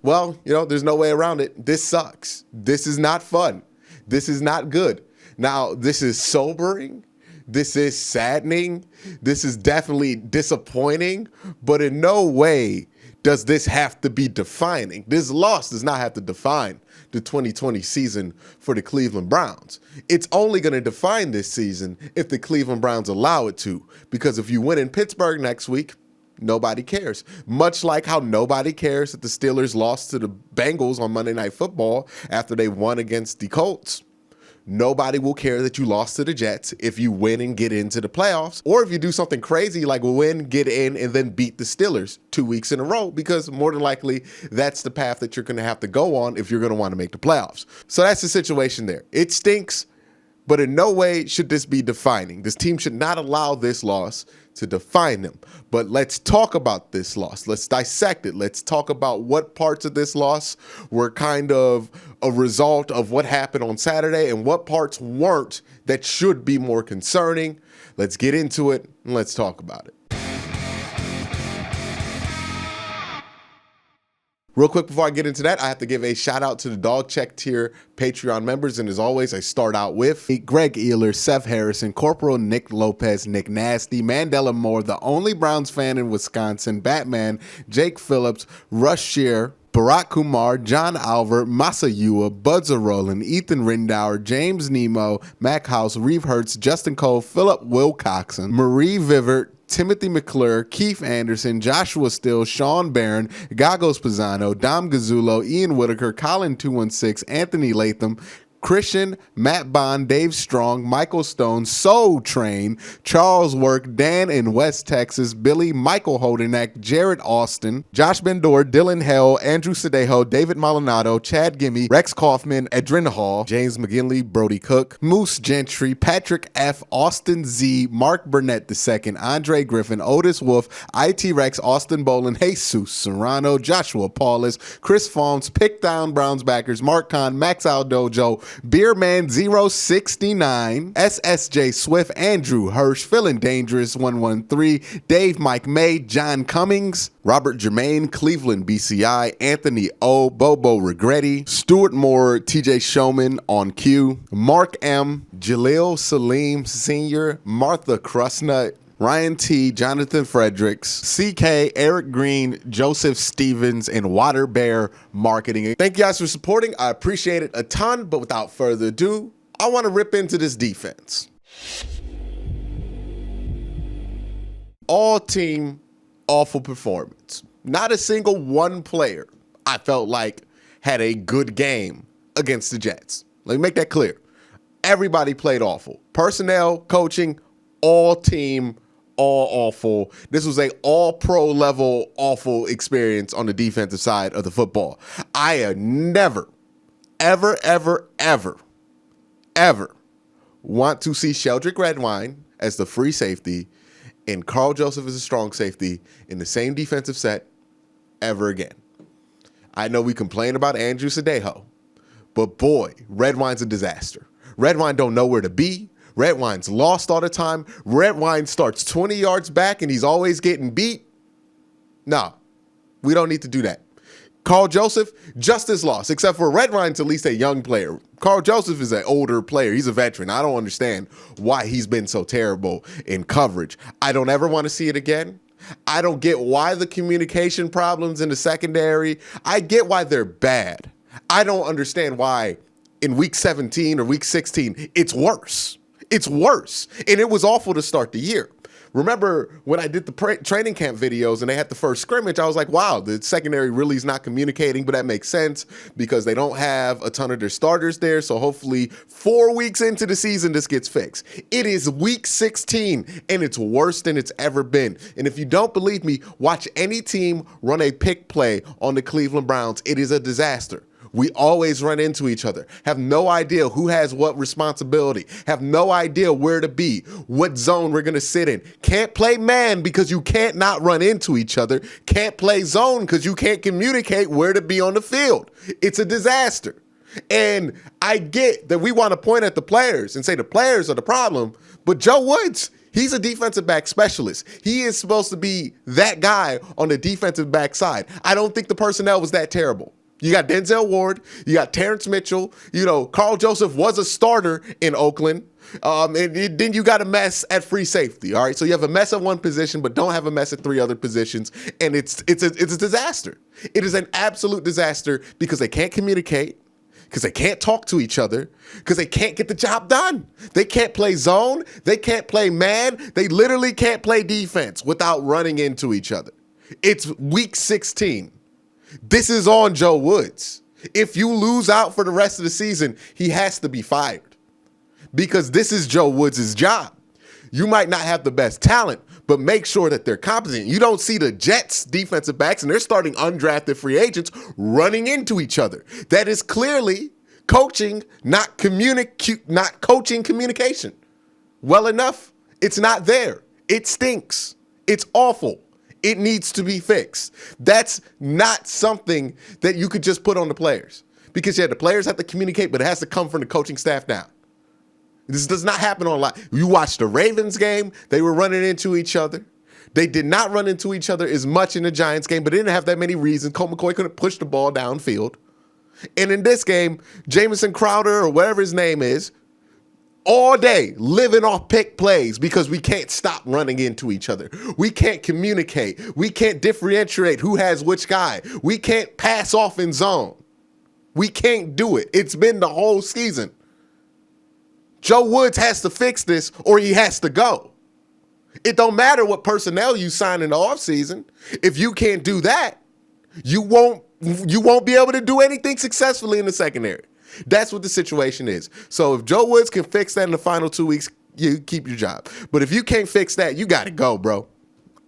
Well, there's no way around it. This sucks. This is not fun. This is not good. Now, this is sobering. This is saddening. This is definitely disappointing, but in no way does this have to be defining. This loss does not have to define the 2020 season for the Cleveland Browns. It's only going to define this season if the Cleveland Browns allow it to, because if you win in Pittsburgh next week, nobody cares. Much like how nobody cares that the Steelers lost to the Bengals on Monday Night Football after they won against the Colts. Nobody will care that you lost to the Jets if you win and get into the playoffs, or if you do something crazy like win, get in, and then beat the Steelers 2 weeks in a row, because more than likely that's the path that you're going to have to go on if you're going to want to make the playoffs. So that's the situation there. It stinks, but in no way should this be defining. This team should not allow this loss to define them. But let's talk about this loss. Let's dissect it. Let's talk about what parts of this loss were kind of a result of what happened on Saturday and what parts weren't that should be more concerning. Let's get into it and let's talk about it. Real quick before I get into that, I have to give a shout out to the Dog Check tier Patreon members. And as always, I start out with Greg Ealer, Seth Harrison, Corporal Nick Lopez, Nick Nasty, Mandela Moore, the only Browns fan in Wisconsin, Batman, Jake Phillips, Rush Shear, Barack Kumar, John Alver, Masayua, Buds Roland, Ethan Rindauer, James Nemo, Mac House, Reeve Hertz, Justin Cole, Philip Wilcoxon, Marie Vivert, Timothy McClure, Keith Anderson, Joshua Still, Sean Barron, Gagos Pisano, Dom Gazzulo, Ian Whitaker, Colin 216, Anthony Latham, Christian, Matt Bond, Dave Strong, Michael Stone, Soul Train, Charles Work, Dan in West Texas, Billy, Michael Holdenack, Jared Austin, Josh Bendor, Dylan Hell, Andrew Sedejo, David Maldonado, Chad Gimme, Rex Kaufman, Edrin Hall, James McGinley, Brody Cook, Moose Gentry, Patrick F., Austin Z., Mark Burnett II, Andre Griffin, Otis Wolf, IT Rex, Austin Bolin, Jesus Serrano, Joshua Paulus, Chris Fawns, Pick Down Browns Backers, Mark Kahn, Max Aldojo, Beerman 069, SSJ Swift, Andrew Hirsch, Feeling Dangerous 113, Dave Mike May, John Cummings, Robert Germain, Cleveland BCI, Anthony O, Bobo Regretti, Stuart Moore, TJ Showman on cue, Mark M, Jaleel Salim Sr., Martha Crusnut, Ryan T, Jonathan Fredericks, CK, Eric Green, Joseph Stevens, and Water Bear Marketing. Thank you guys for supporting. I appreciate it a ton, but without further ado, I want to rip into this defense. All team, awful performance. Not a single one player I felt like had a good game against the Jets. Let me make that clear. Everybody played awful. Personnel, coaching, all team, all awful. This was a all-pro level awful experience on the defensive side of the football. I have never, ever want to see Sheldrick Redwine as the free safety and Carl Joseph as a strong safety in the same defensive set ever again. I know we complain about Andrew Sedejo, but boy, Redwine's a disaster. Redwine don't know where to be. Redwine's lost all the time. Redwine starts 20 yards back and he's always getting beat. Nah, we don't need to do that. Carl Joseph, just as lost, except for Redwine's at least a young player. Carl Joseph is an older player. He's a veteran. I don't understand why he's been so terrible in coverage. I don't ever want to see it again. I don't get why the communication problems in the secondary. I get why they're bad. I don't understand why in week 17 or week 16, it's worse. It's worse. And it was awful to start the year. Remember when I did the training camp videos and they had the first scrimmage, I was like, wow, the secondary really is not communicating, but that makes sense because they don't have a ton of their starters there. So hopefully 4 weeks into the season, this gets fixed. It is week 16 and it's worse than it's ever been. And if you don't believe me, watch any team run a pick play on the Cleveland Browns. It is a disaster. We always run into each other, have no idea who has what responsibility, have no idea where to be, what zone we're going to sit in. Can't play man because you can't not run into each other. Can't play zone because you can't communicate where to be on the field. It's a disaster. And I get that we want to point at the players and say the players are the problem, but Joe Woods, He's a defensive back specialist. He is supposed to be that guy on the defensive back side. I don't think the personnel was that terrible. You got Denzel Ward. You got Terrence Mitchell. You know, Carl Joseph was a starter in Oakland. And then you got a mess at free safety. All right, so you have a mess at one position, but don't have a mess at three other positions, and it's a disaster. It is an absolute disaster because they can't communicate, because they can't talk to each other, because they can't get the job done. They can't play zone. They can't play man. They literally can't play defense without running into each other. It's week 16. This is on Joe Woods. If you lose out for the rest of the season, he has to be fired because this is Joe Woods' job. You might not have the best talent, but make sure that they're competent. You don't see the Jets defensive backs and they're starting undrafted free agents running into each other. That is clearly coaching, not coaching communication well enough. It's not there. It stinks. It's awful. It needs to be fixed. That's not something that you could just put on the players because, yeah, the players have to communicate, but it has to come from the coaching staff down. This does not happen on live. You watch the Ravens game, they were running into each other. They did not run into each other as much in the Giants game, but they didn't have that many reasons. Colt McCoy couldn't push the ball downfield. And in this game, Jamison Crowder or whatever his name is, all day living off pick plays because we can't stop running into each other. We can't communicate. We can't differentiate who has which guy. We can't pass off in zone. We can't do it. It's been the whole season. Joe Woods has to fix this or he has to go. It don't matter what personnel you sign in the offseason. If you can't do that, you won't be able to do anything successfully in the secondary. That's what the situation is. So if Joe Woods can fix that in the final 2 weeks, you keep your job. But if you can't fix that, you got to go, bro.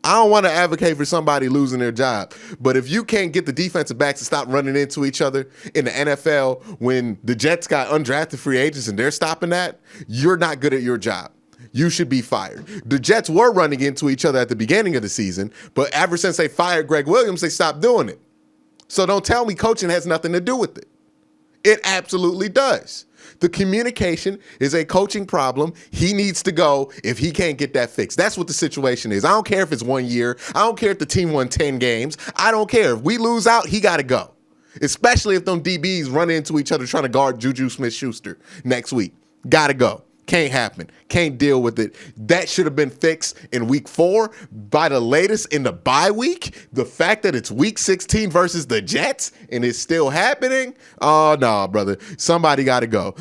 I don't want to advocate for somebody losing their job. But if you can't get the defensive backs to stop running into each other in the NFL when the Jets got undrafted free agents and they're stopping that, you're not good at your job. You should be fired. The Jets were running into each other at the beginning of the season, but ever since they fired Greg Williams, they stopped doing it. So don't tell me coaching has nothing to do with it. It absolutely does. The communication is a coaching problem. He needs to go if he can't get that fixed. That's what the situation is. I don't care if it's 1 year. I don't care if the team won 10 games. I don't care. If we lose out, he got to go. Especially if them DBs run into each other trying to guard Juju Smith-Schuster next week. Got to go. Can't happen. Can't deal with it. That should have been fixed in week 4 by the latest in the bye week. The fact that it's week 16 versus the Jets and it's still happening. Oh, no, brother. Somebody got to go.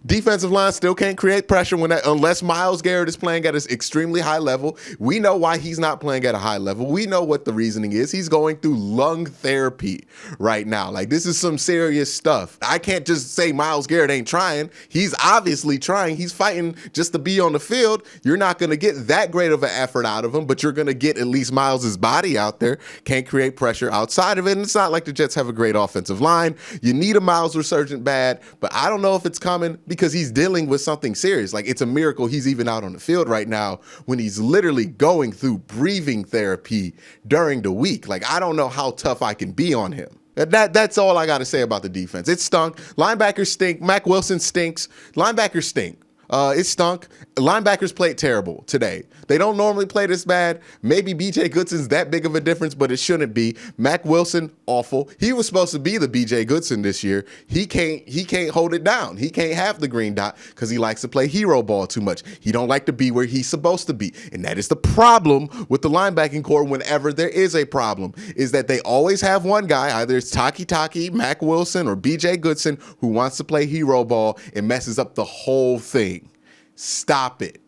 Defensive line still can't create pressure unless Myles Garrett is playing at an extremely high level. We know why he's not playing at a high level. We know what the reasoning is. He's going through lung therapy right now. Like, this is some serious stuff. I can't just say Myles Garrett ain't trying. He's obviously trying. He's fighting just to be on the field. You're not going to get that great of an effort out of him, but you're going to get at least Myles' body out there. Can't create pressure outside of it. And it's not like the Jets have a great offensive line. You need a Myles resurgent bad, but I don't know if it's coming because he's dealing with something serious. Like, it's a miracle he's even out on the field right now when he's literally going through breathing therapy during the week. Like, I don't know how tough I can be on him. That's all I got to say about the defense. It stunk. Linebackers stink. Mac Wilson stinks. Linebackers stink. It stunk. Linebackers played terrible today. They don't normally play this bad. Maybe B.J. Goodson's that big of a difference, but it shouldn't be. Mac Wilson, awful. He was supposed to be the B.J. Goodson this year. He can't hold it down. He can't have the green dot because he likes to play hero ball too much. He don't like to be where he's supposed to be. And that is the problem with the linebacking core whenever there is a problem, is that they always have one guy, either it's Taki, Mac Wilson, or B.J. Goodson, who wants to play hero ball and messes up the whole thing. Stop it.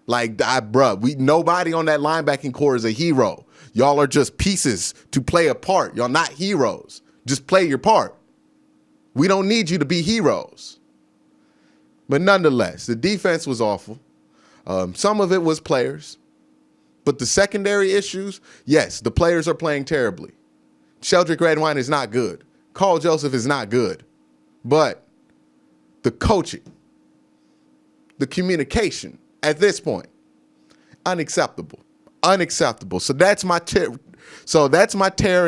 Like, nobody on that linebacking core is a hero. Y'all are just pieces to play a part. Y'all not heroes. Just play your part. We don't need you to be heroes. But nonetheless, the defense was awful. Some of it was players. But the secondary issues, yes, the players are playing terribly. Sheldrick Redwine is not good. Carl Joseph is not good. But the coaching, the communication at this point, unacceptable. Unacceptable. So that's my tear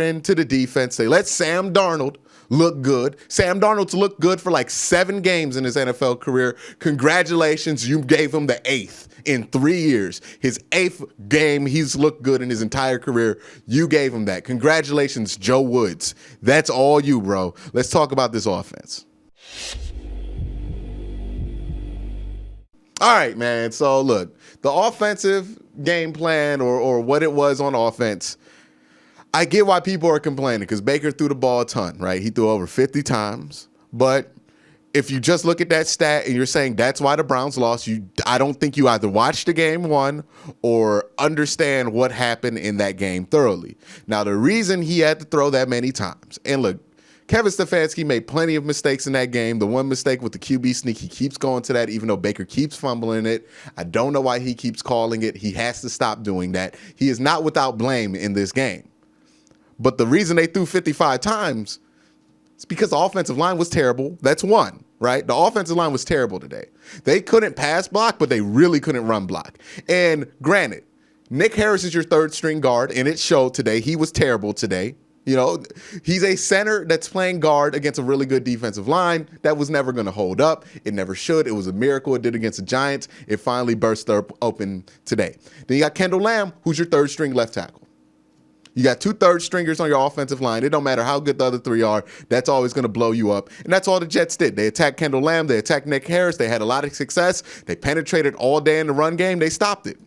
into the defense. They let Sam Darnold look good. Sam Darnold's looked good for like 7 games in his NFL career. Congratulations, you gave him the 8th in 3 years. His 8th game, he's looked good in his entire career. You gave him that. Congratulations, Joe Woods. That's all you, bro. Let's talk about this offense. All right, man. So look, the offensive game plan or what it was on offense, I get why people are complaining because Baker threw the ball a ton, right? He threw over 50 times. But if you just look at that stat and you're saying that's why the Browns lost, I don't think you either watched the game one or understand what happened in that game thoroughly. Now, the reason he had to throw that many times, and look, Kevin Stefanski made plenty of mistakes in that game. The one mistake with the QB sneak, he keeps going to that even though Baker keeps fumbling it. I don't know why he keeps calling it. He has to stop doing that. He is not without blame in this game. But the reason they threw 55 times is because the offensive line was terrible. That's one, right? The offensive line was terrible today. They couldn't pass block, but they really couldn't run block. And granted, Nick Harris is your third string guard, and it showed today. He was terrible today. You know, he's a center that's playing guard against a really good defensive line that was never going to hold up. It never should. It was a miracle it did against the Giants. It finally burst open today. Then you got Kendall Lamb, who's your third string left tackle. You got 2 third stringers on your offensive line. It don't matter how good the other 3 are. That's always going to blow you up. And that's all the Jets did. They attacked Kendall Lamb. They attacked Nick Harris. They had a lot of success. They penetrated all day in the run game. They stopped it.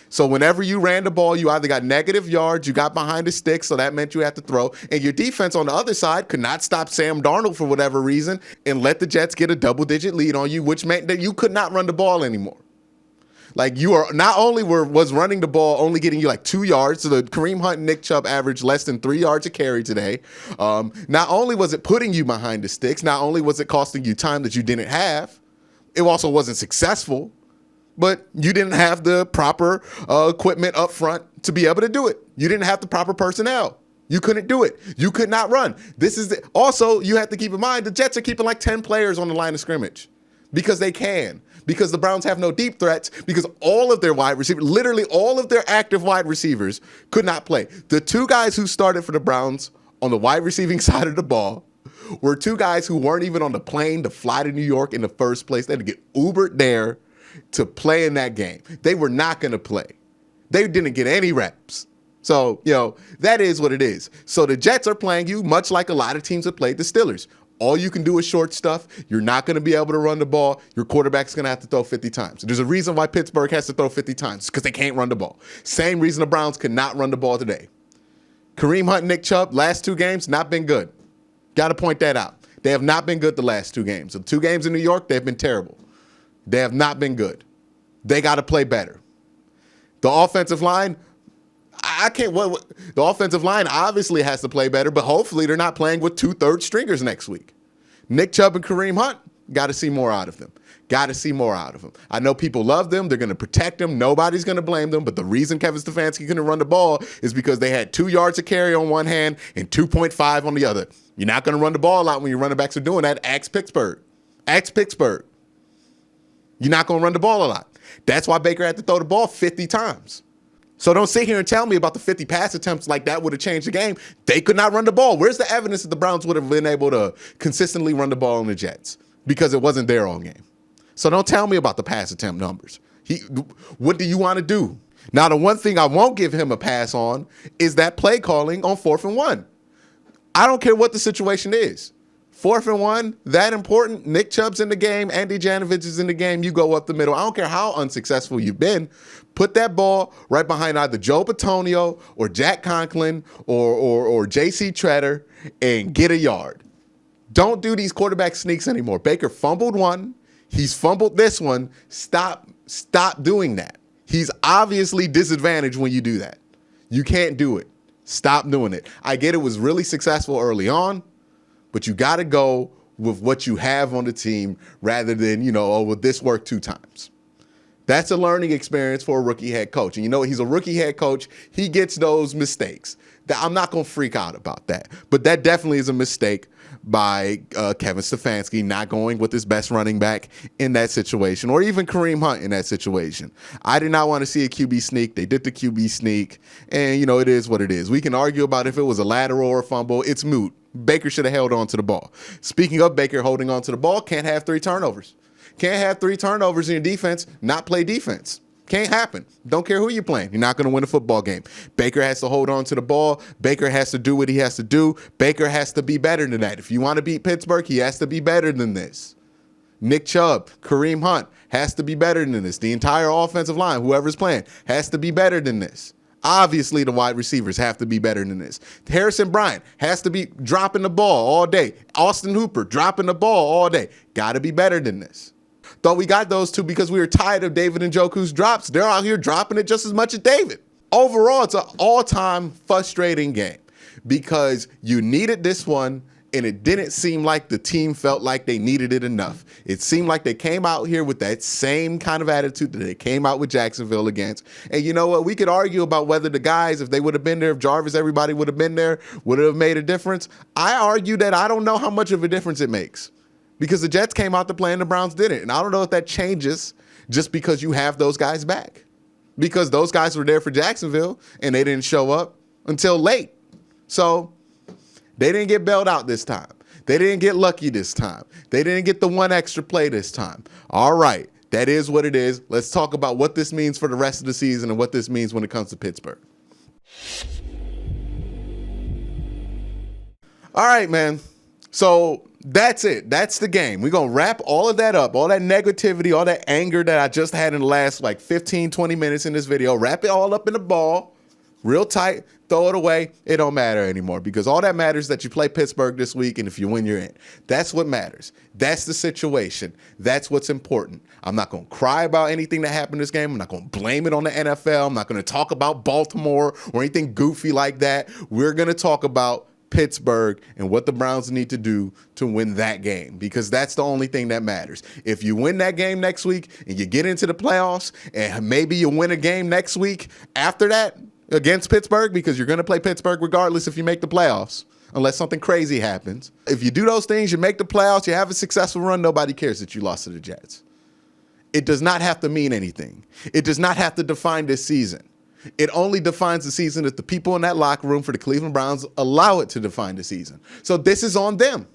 So whenever you ran the ball, you either got negative yards, you got behind the sticks, so that meant you had to throw. And your defense on the other side could not stop Sam Darnold for whatever reason and let the Jets get a double-digit lead on you, which meant that you could not run the ball anymore. Like you are not only was running the ball only getting you like 2 yards, so the Kareem Hunt and Nick Chubb averaged less than 3 yards a carry today. Not only was it putting you behind the sticks, not only was it costing you time that you didn't have, it also wasn't successful. But you didn't have the proper equipment up front to be able to do it. You didn't have the proper personnel. You couldn't do it. You could not run. Also, you have to keep in mind, the Jets are keeping like 10 players on the line of scrimmage because they can. Because the Browns have no deep threats, because all of their wide receivers, literally all of their active wide receivers could not play. The 2 guys who started for the Browns on the wide receiving side of the ball were 2 guys who weren't even on the plane to fly to New York in the first place. They had to get Ubered there to play in that game. They were not going to play. They didn't get any reps. So, that is what it is. So the Jets are playing you much like a lot of teams have played the Steelers. All you can do is short stuff. You're not going to be able to run the ball. Your quarterback's going to have to throw 50 times. There's a reason why Pittsburgh has to throw 50 times, because they can't run the ball. Same reason the Browns could not run the ball today. Kareem Hunt and Nick Chubb, last 2 games, not been good. Got to point that out. They have not been good the last 2 games. The 2 games in New York, they've been terrible. They have not been good. They got to play better. The offensive line, the offensive line obviously has to play better, but hopefully they're not playing with 2 third stringers next week. Nick Chubb and Kareem Hunt, got to see more out of them. Got to see more out of them. I know people love them. They're going to protect them. Nobody's going to blame them. But the reason Kevin Stefanski couldn't run the ball is because they had 2 yards to carry on one hand and 2.5 on the other. You're not going to run the ball out when your running backs are doing that. Ask Pittsburgh. You're not going to run the ball a lot. That's why Baker had to throw the ball 50 times. So don't sit here and tell me about the 50 pass attempts like that would have changed the game. They could not run the ball. Where's the evidence that the Browns would have been able to consistently run the ball on the Jets? Because it wasn't there all game. So don't tell me about the pass attempt numbers. What do you want to do? Now, the one thing I won't give him a pass on is that play calling on 4th and 1. I don't care what the situation is. 4th and 1, that important. Nick Chubb's in the game. Andy Janovich is in the game. You go up the middle. I don't care how unsuccessful you've been. Put that ball right behind either Joe Bitonio or Jack Conklin or J.C. Treader and get a yard. Don't do these quarterback sneaks anymore. Baker fumbled one. He's fumbled this one. Stop doing that. He's obviously disadvantaged when you do that. You can't do it. Stop doing it. I get it was really successful early on, but you got to go with what you have on the team rather than, well, this worked 2 times. That's a learning experience for a rookie head coach. And he's a rookie head coach. He gets those mistakes. I'm not going to freak out about that. But that definitely is a mistake by Kevin Stefanski not going with his best running back in that situation, or even Kareem Hunt in that situation. I did not want to see a QB sneak. They did the QB sneak, and, you know, it is what it is. We can argue about if it was a lateral or a fumble. It's moot. Baker should have held on to the ball. Speaking of Baker holding on to the ball, can't have 3 turnovers. Can't have 3 turnovers in your defense, not play defense. Can't happen. Don't care who you're playing. You're not going to win a football game. Baker has to hold on to the ball. Baker has to do what he has to do. Baker has to be better than that. If you want to beat Pittsburgh, he has to be better than this. Nick Chubb, Kareem Hunt has to be better than this. The entire offensive line, whoever's playing, has to be better than this. Obviously, the wide receivers have to be better than this. Harrison Bryant has to be dropping the ball all day. Austin Hooper dropping the ball all day. Got to be better than this. Thought we got those two because we were tired of David Njoku's drops. They're out here dropping it just as much as David. Overall, it's an all-time frustrating game because you needed this one, and it didn't seem like the team felt like they needed it enough. It seemed like they came out here with that same kind of attitude that they came out with Jacksonville against. And you know what? We could argue about whether the guys, if they would have been there, if Jarvis, everybody would have been there, would it have made a difference? I argue that I don't know how much of a difference it makes. Because the Jets came out to play and the Browns didn't. And I don't know if that changes just because you have those guys back. Because those guys were there for Jacksonville and they didn't show up until late. So they didn't get bailed out this time. They didn't get lucky this time. They didn't get the one extra play this time. All right, that is what it is. Let's talk about what this means for the rest of the season and what this means when it comes to Pittsburgh. All right, man. So that's it. That's the game. We're going to wrap all of that up, all that negativity, all that anger that I just had in the last like 15, 20 minutes in this video, wrap it all up in a ball, real tight, throw it away. It don't matter anymore because all that matters is that you play Pittsburgh this week, and if you win, you're in. That's what matters. That's the situation. That's what's important. I'm not going to cry about anything that happened this game. I'm not going to blame it on the NFL. I'm not going to talk about Baltimore or anything goofy like that. We're going to talk about Pittsburgh and what the Browns need to do to win that game, because that's the only thing that matters. If you win that game next week and you get into the playoffs and maybe you win a game next week after that against Pittsburgh, because you're going to play Pittsburgh regardless if you make the playoffs, unless something crazy happens. If you do those things, you make the playoffs, you have a successful run, nobody cares that you lost to the Jets. It does not have to mean anything. It does not have to define this season. It only defines the season if the people in that locker room for the Cleveland Browns allow it to define the season. So this is on them.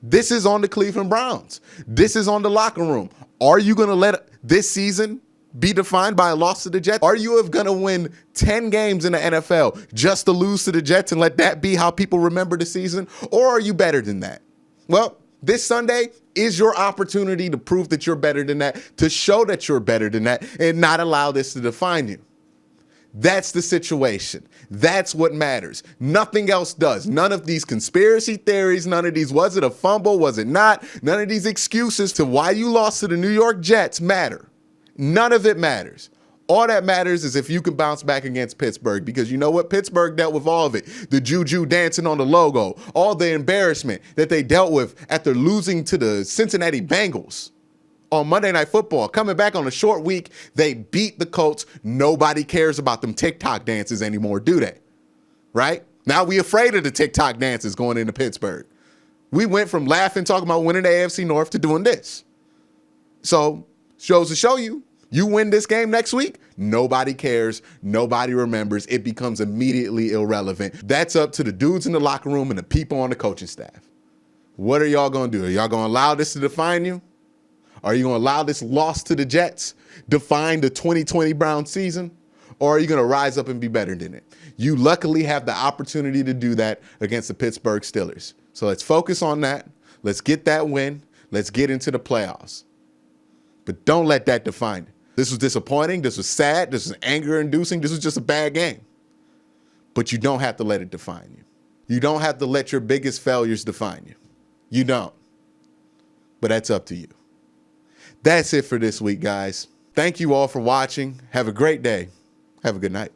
This is on the Cleveland Browns. This is on the locker room. Are you going to let this season be defined by a loss to the Jets? Are you going to win 10 games in the NFL just to lose to the Jets and let that be how people remember the season? Or are you better than that? Well, this Sunday is your opportunity to prove that you're better than that, to show that you're better than that, and not allow this to define you. That's the situation. That's what matters. Nothing else does. None of these conspiracy theories, none of these, was it a fumble, was it not? None of these excuses to why you lost to the New York Jets matter. None of it matters. All that matters is if you can bounce back against Pittsburgh, because you know what? Pittsburgh dealt with all of it. The juju dancing on the logo, all the embarrassment that they dealt with after losing to the Cincinnati Bengals on Monday Night Football. Coming back on a short week, they beat the Colts. Nobody cares about them TikTok dances anymore, do they? Right? Now we afraid of the TikTok dances going into Pittsburgh. We went from laughing, talking about winning the AFC North to doing this. So, shows to show you, you win this game next week, nobody cares, nobody remembers, it becomes immediately irrelevant. That's up to the dudes in the locker room and the people on the coaching staff. What are y'all going to do? Are y'all going to allow this to define you? Are you going to allow this loss to the Jets define the 2020 Browns season? Or are you going to rise up and be better than it? You luckily have the opportunity to do that against the Pittsburgh Steelers. So let's focus on that. Let's get that win. Let's get into the playoffs. But don't let that define it. This was disappointing. This was sad. This was anger-inducing. This was just a bad game. But you don't have to let it define you. You don't have to let your biggest failures define you. You don't. But that's up to you. That's it for this week, guys. Thank you all for watching. Have a great day. Have a good night.